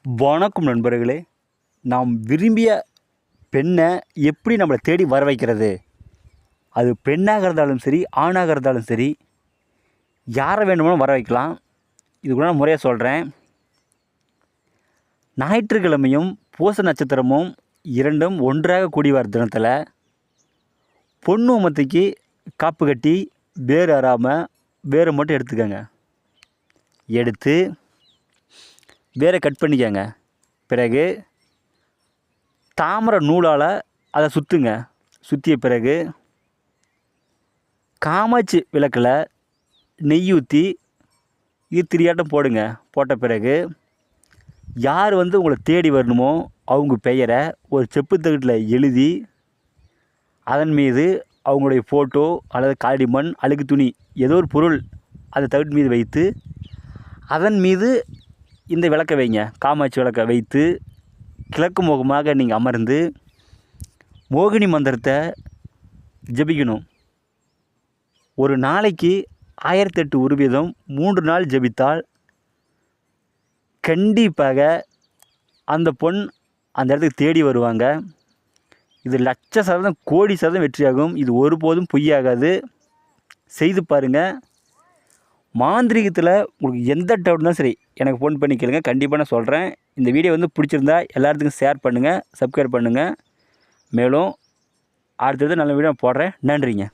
வணக்கம் நண்பர்களே. நாம் விரும்பிய பெண்ணை எப்படி நம்மளை தேடி வர வைக்கிறது? அது பெண்ணாக இருந்தாலும் சரி, ஆணாக இருந்தாலும் சரி, யாரை வேணுமானாலும் வர வைக்கலாம். இதுக்குள்ள நான் முறையாக சொல்கிறேன். ஞாயிற்றுக்கிழமையும் பூச நட்சத்திரமும் இரண்டும் ஒன்றாக கூடி வர தினத்தில் பொண்ணு மத்தைக்கு காப்பு கட்டி வேர் அறாமல் வேரை மட்டும் எடுத்துக்கோங்க. எடுத்து வேரை கட் பண்ணிக்கங்க. பிறகு தாமரை நூலால் அதை சுற்றுங்க. சுற்றிய பிறகு காமாட்சி விளக்கில் நெய் ஊற்றி இது திரியாட்டம் போடுங்க. போட்ட பிறகு யார் உங்களை தேடி வரணுமோ அவங்க பெயரை ஒரு செப்பு தகட்டில் எழுதி அதன் மீது அவங்களுடைய ஃபோட்டோ அல்லது காடிமண் அழுக்கு துணி ஏதோ ஒரு பொருள் அந்த தகட்டு மீது வைத்து அதன் மீது இந்த விளக்கை வைங்க. காமாட்சி விளக்கை வைத்து கிழக்கு முகமாக நீங்கள் அமர்ந்து மோகினி மந்திரத்தை ஜபிக்கணும். ஒரு நாளைக்கு 1008 உருவீதம் 3 நாள் ஜபித்தால் கண்டிப்பாக அந்த பொண் அந்த இடத்துக்கு தேடி வருவாங்க. இது 1,00,000% கோடி சதம் வெற்றியாகும். இது ஒருபோதும் பொய்யாகாது. செய்து பாருங்கள். மாந்திரிகத்தில் உங்களுக்கு எந்த டவுட் இருந்தாலும் சரி எனக்கு ஃபோன் பண்ணி கேளுங்க. கண்டிப்பாக நான் சொல்கிறேன். இந்த வீடியோ பிடிச்சிருந்தா எல்லாத்துக்கும் ஷேர் பண்ணுங்கள், சப்ஸ்கிரைப் பண்ணுங்கள். மேலும் அடுத்தது நல்ல வீடியோ போடுறேன். நன்றிங்க.